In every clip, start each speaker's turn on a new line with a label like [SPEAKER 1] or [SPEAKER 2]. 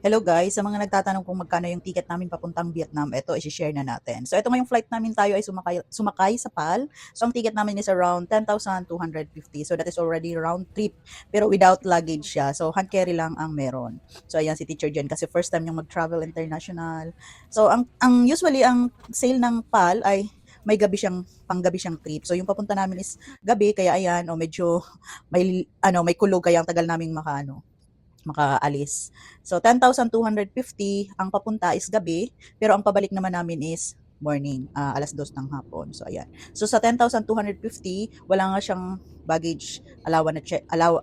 [SPEAKER 1] Hello guys, sa mga nagtatanong kung magkano yung ticket namin papuntang Vietnam, ito i-share na natin. So ito ngayong flight namin, tayo ay sumakay sa PAL. So ang ticket namin is around 10,250. So that is already round trip, pero without luggage siya. So hand carry lang ang meron. So ayan si Teacher Jen kasi first time yung mag-travel international. So ang usually ang sale ng PAL ay may gabi siyang panggabi siyang trip. So yung papunta namin is gabi kaya ayan o medyo may kulog kaya ang tagal naming makaalis. So 10,250 ang papunta is gabi, pero ang pabalik naman namin is morning, 2:00 ng hapon. So ayan. So sa 10,250, wala nga siyang baggage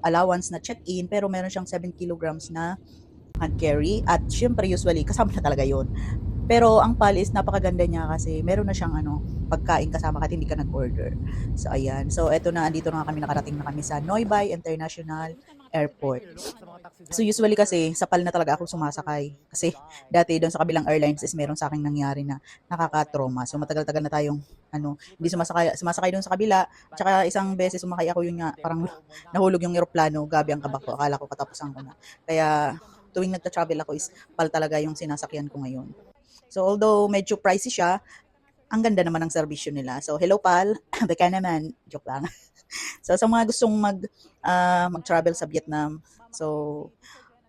[SPEAKER 1] allowance na check-in, pero meron siyang 7 kilograms na hand carry at syempre usually kasama na talaga 'yon. Pero ang PAL is napakaganda niya kasi meron na siyang pagkain kasama kahit hindi ka nag-order. So ayan. So eto na, andito na kami, nakarating na kami sa Noi Bai International Airport. So usually kasi sa PAL na talaga ako sumasakay. Kasi dati doon sa kabilang airlines is meron sa akin nangyari na nakaka-trauma. So matagal-tagal na tayong hindi sumasakay doon sa kabila. Tsaka isang beses sumakay ako, yun nga, parang nahulog yung eroplano, gabi ang kaba ko. Akala ko katapusan ko na. Kaya tuwing nagta-travel ako is PAL talaga yung sinasakyan ko ngayon. So although medyo pricey siya, ang ganda naman ng serbisyo nila. So hello PAL, baka naman, joke lang. So sa mga gustong mag-travel sa Vietnam, so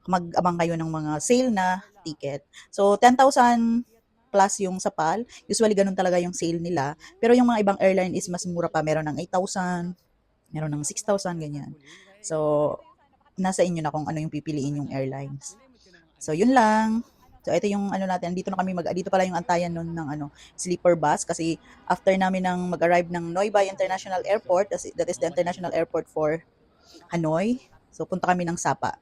[SPEAKER 1] mag-abang kayo ng mga sale na ticket. So 10,000 plus yung sa PAL. Usually ganun talaga yung sale nila. Pero yung mga ibang airline is mas mura pa. Meron ng 8,000, meron ng 6,000, ganyan. So nasa inyo na kung ano yung pipiliin yung airlines. So yun lang. So ito yung natin, dito pala yung antayan nun ng sleeper bus kasi after namin mag-arrive ng Noi Bai International Airport, that is the international airport for Hanoi. So punta kami ng Sapa.